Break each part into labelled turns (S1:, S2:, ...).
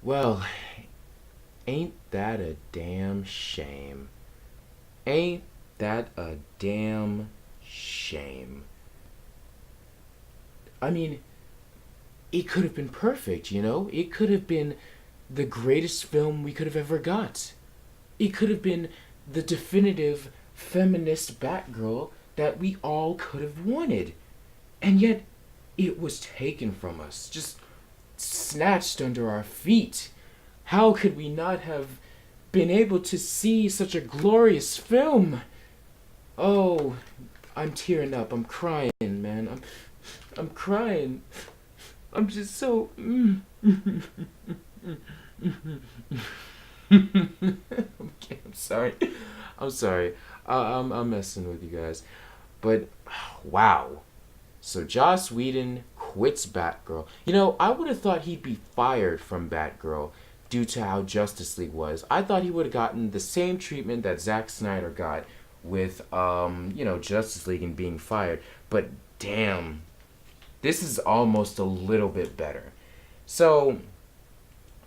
S1: Well, ain't that a damn shame? Ain't that a damn shame? I mean, it could have been perfect, you know? It could have been the greatest film we could have ever got. It could have been the definitive feminist Batgirl that we all could have wanted. And yet, it was taken from us, just snatched under our feet. How could we not have been able to see such a glorious film? Oh, I'm tearing up. I'm crying, man. I'm crying. I'm just so. Okay, I'm sorry. I'm sorry. I'm messing with you guys. But, wow. So Joss Whedon quits Batgirl. You know, I would have thought he'd be fired from Batgirl due to how Justice League was. I thought he would have gotten the same treatment that Zack Snyder got with, Justice League and being fired. But damn, this is almost a little bit better. So,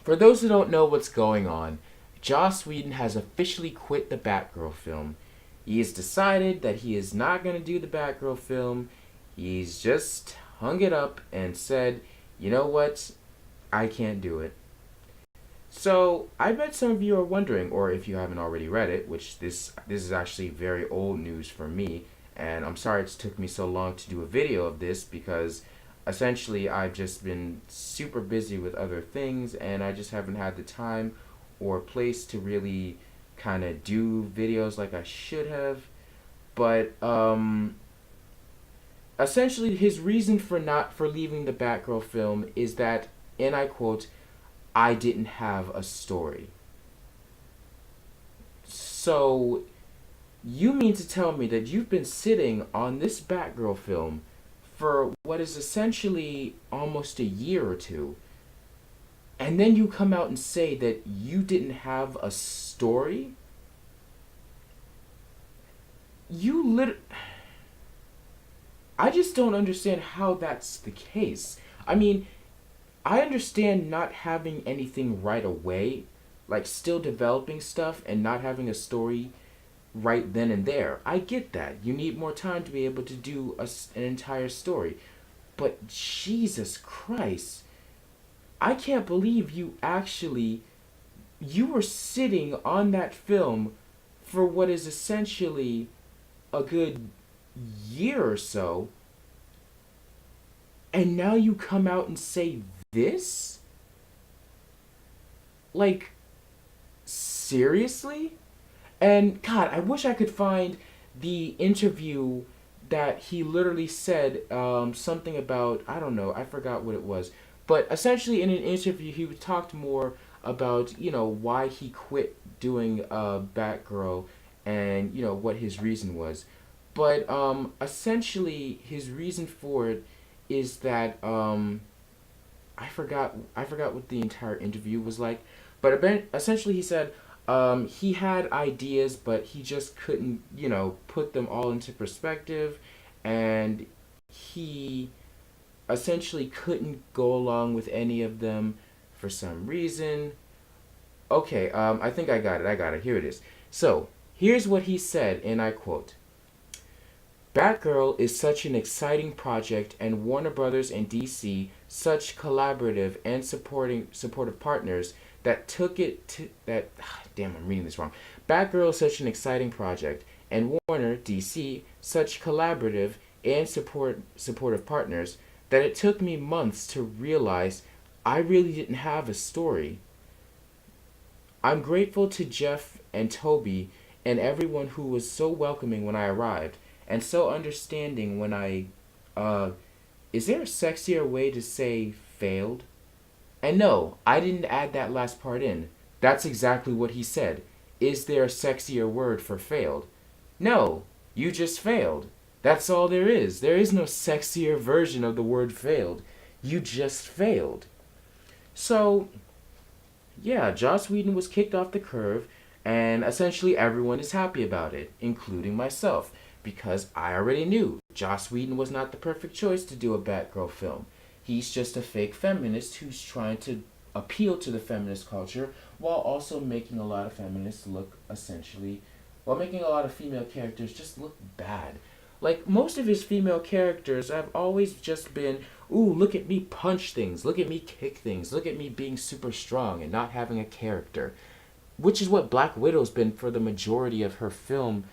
S1: for those who don't know what's going on, Joss Whedon has officially quit the Batgirl film. He has decided that he is not going to do the Batgirl film. He's just hung it up and said, you know what? I can't do it. So I bet some of you are wondering, or if you haven't already read it, which this is actually very old news for me, and I'm sorry it took me so long to do a video of this because essentially I've just been super busy with other things and I just haven't had the time or place to really kind of do videos like I should have. But essentially his reason for leaving the Batgirl film is that, and I quote, I didn't have a story. So you mean to tell me that you've been sitting on this Batgirl film for what is essentially almost a year or two, and then you come out and say that you didn't have a story? You lit. I just don't understand how that's the case. I mean, I understand not having anything right away, like still developing stuff and not having a story right then and there. I get that. You need more time to be able to do an entire story. But Jesus Christ, I can't believe you were sitting on that film for what is essentially a good year or so, and now you come out and say this? Like, seriously? And God, I wish I could find the interview that he literally said something about, I don't know, I forgot what it was. But essentially, in an interview, he talked more about, why he quit doing Batgirl and, what his reason was. But essentially, his reason for it is that I forgot what the entire interview was like, but essentially he said he had ideas, but he just couldn't put them all into perspective, and he essentially couldn't go along with any of them for some reason. Okay, I think I got it. Here it is. So here's what he said, and I quote: Batgirl is such an exciting project, and Warner Brothers and DC such collaborative and supportive partners that took it to that. Damn, I'm reading this wrong. Batgirl is such an exciting project, and Warner DC such collaborative and supportive partners that it took me months to realize I really didn't have a story. I'm grateful to Jeff and Toby and everyone who was so welcoming when I arrived and so understanding when I is there a sexier way to say failed? And no, I didn't add that last part in. That's exactly what he said. Is there a sexier word for failed? No, you just failed. That's all there is. There is no sexier version of the word failed. You just failed. So, yeah, Joss Whedon was kicked off the curve, and essentially everyone is happy about it, including myself, because I already knew Joss Whedon was not the perfect choice to do a Batgirl film. He's just a fake feminist who's trying to appeal to the feminist culture while also making a lot of feminists look essentially, while making a lot of female characters just look bad. Like most of his female characters have always just been, ooh, look at me punch things, look at me kick things, look at me being super strong and not having a character. Which is what Black Widow's been for the majority of her film,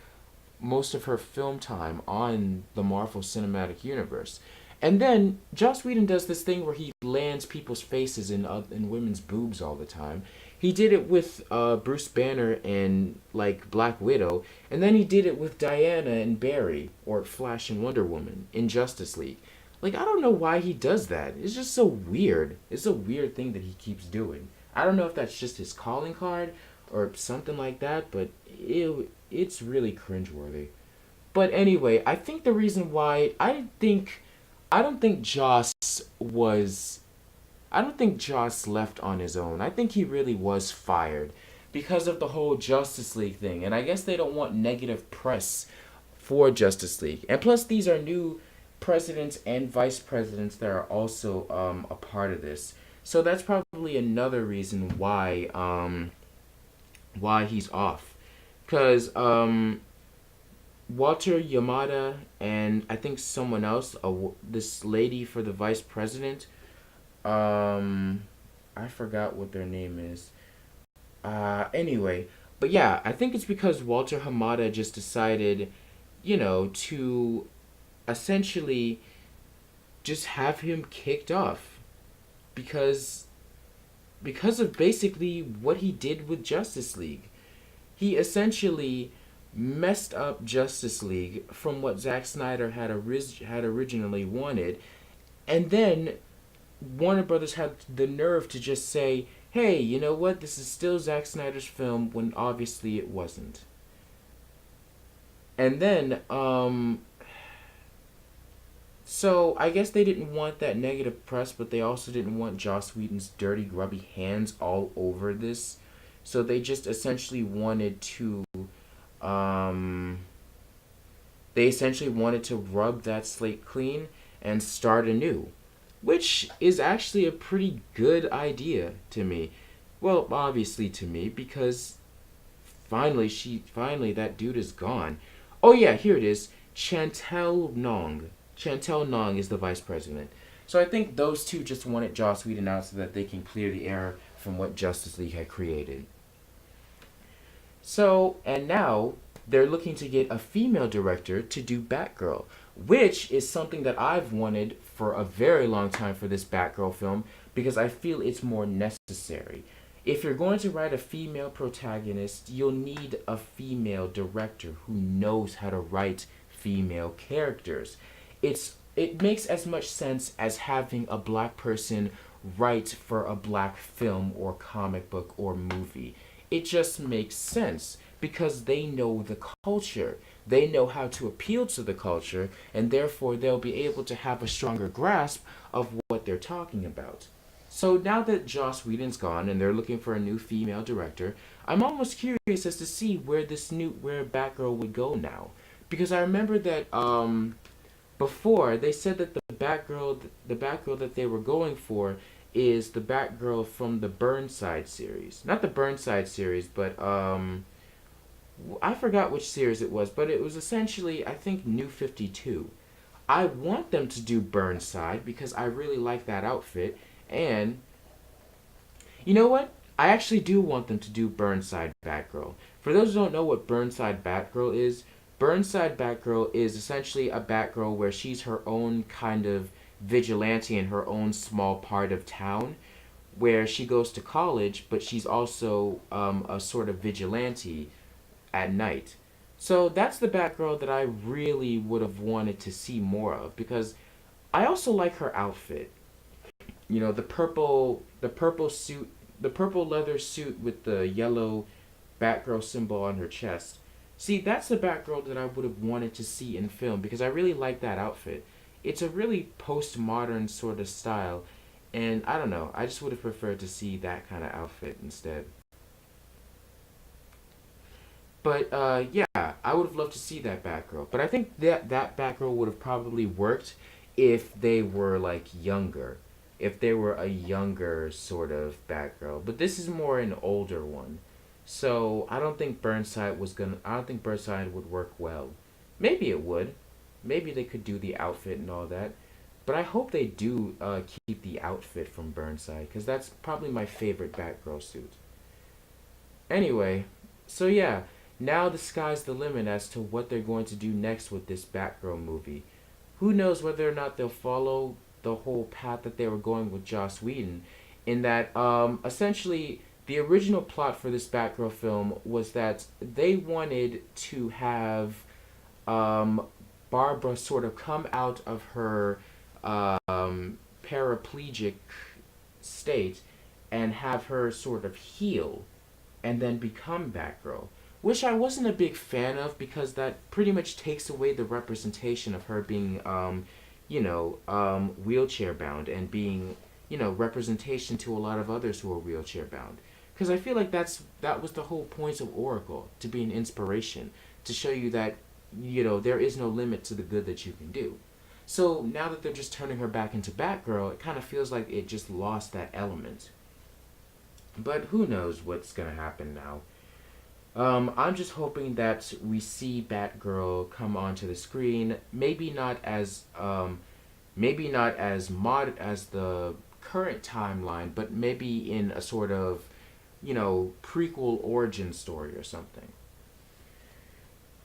S1: most of her film time on the Marvel Cinematic Universe. And then Joss Whedon does this thing where he lands people's faces in women's boobs all the time. He did it with Bruce Banner and like Black Widow, and then he did it with Diana and Barry, or Flash and Wonder Woman in Justice League. Like I don't know why he does that. It's just so weird. It's a weird thing that he keeps doing. I don't know if that's just his calling card or something like that, but it's really cringeworthy. But anyway, I think the reason why I don't think Joss was I don't think Joss left on his own. I think he really was fired because of the whole Justice League thing. And I guess they don't want negative press for Justice League. And plus these are new presidents and vice presidents that are also a part of this. So that's probably another reason why he's off. Cuz Walter Yamada and I think someone else, this lady for the vice president, um, I forgot what their name is. Anyway, but yeah, I think it's because Walter Hamada just decided, to essentially just have him kicked off because of basically what he did with Justice League. He essentially messed up Justice League from what Zack Snyder had originally wanted, and then Warner Brothers had the nerve to just say, "Hey, you know what? This is still Zack Snyder's film," when obviously it wasn't. And then, so I guess they didn't want that negative press, but they also didn't want Joss Whedon's dirty, grubby hands all over this. So they just essentially wanted to um, they essentially wanted to rub that slate clean and start anew, which is actually a pretty good idea to me. Well, obviously to me because finally that dude is gone. Oh yeah, here it is. Chantel Nong. Chantel Nong is the vice president. So I think those two just wanted Joss Whedon out so that they can clear the air from what Justice League had created. So, and now they're looking to get a female director to do Batgirl, which is something that I've wanted for a very long time for this Batgirl film because I feel it's more necessary. If you're going to write a female protagonist, you'll need a female director who knows how to write female characters. It makes as much sense as having a black person write for a black film or comic book or movie. It just makes sense because they know the culture. They know how to appeal to the culture, and therefore they'll be able to have a stronger grasp of what they're talking about. So now that Joss Whedon's gone and they're looking for a new female director, I'm almost curious as to see where Batgirl would go now, because I remember that before they said that the Batgirl that they were going for is the Batgirl from the Burnside series. Not the Burnside series, but I forgot which series it was, but it was essentially I think New 52. I want them to do Burnside because I really like that outfit, and you know what? I actually do want them to do Burnside Batgirl. For those who don't know what Burnside Batgirl is essentially a Batgirl where she's her own kind of vigilante in her own small part of town, where she goes to college, but she's also a sort of vigilante at night. So that's the Batgirl that I really would have wanted to see more of because I also like her outfit. The purple suit, the purple leather suit with the yellow Batgirl symbol on her chest. See, that's the Batgirl that I would have wanted to see in film because I really like that outfit. It's a really postmodern sort of style, and I don't know, I just would have preferred to see that kind of outfit instead. But yeah, I would have loved to see that Batgirl. But I think that Batgirl would have probably worked if they were like younger. if they were a younger sort of Batgirl, but this is more an older one. So I don't think Burnside would work well. Maybe it would. Maybe they could do the outfit and all that. But I hope they do keep the outfit from Burnside, because that's probably my favorite Batgirl suit. Anyway, so yeah, now the sky's the limit as to what they're going to do next with this Batgirl movie. Who knows whether or not they'll follow the whole path that they were going with Joss Whedon, in that essentially the original plot for this Batgirl film was that they wanted to have um, Barbara sort of come out of her paraplegic state and have her sort of heal and then become Batgirl. Which I wasn't a big fan of, because that pretty much takes away the representation of her being, wheelchair bound, and being, representation to a lot of others who are wheelchair bound. Because I feel like that was the whole point of Oracle, to be an inspiration, to show you that, there is no limit to the good that you can do. So now that they're just turning her back into Batgirl, it kind of feels like it just lost that element. But who knows what's gonna happen now. I'm just hoping that we see Batgirl come onto the screen. Maybe not as mod as the current timeline, but maybe in a sort of, prequel origin story or something.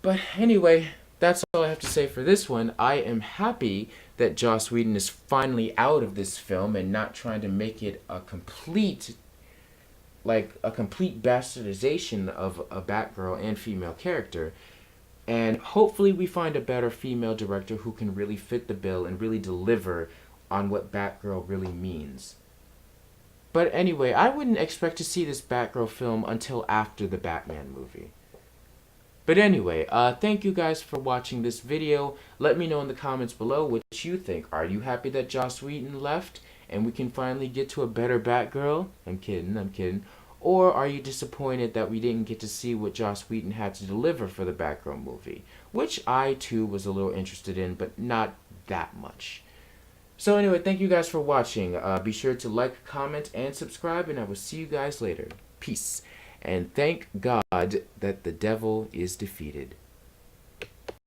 S1: But anyway, that's all I have to say for this one. I am happy that Joss Whedon is finally out of this film and not trying to make it a complete bastardization of a Batgirl and female character. And hopefully we find a better female director who can really fit the bill and really deliver on what Batgirl really means. But anyway, I wouldn't expect to see this Batgirl film until after the Batman movie. But anyway, thank you guys for watching this video. Let me know in the comments below what you think. Are you happy that Joss Whedon left and we can finally get to a better Batgirl? I'm kidding, I'm kidding. Or are you disappointed that we didn't get to see what Joss Whedon had to deliver for the Batgirl movie? Which I too was a little interested in, but not that much. So anyway, thank you guys for watching. Be sure to like, comment, and subscribe, and I will see you guys later. Peace. And thank God that the devil is defeated.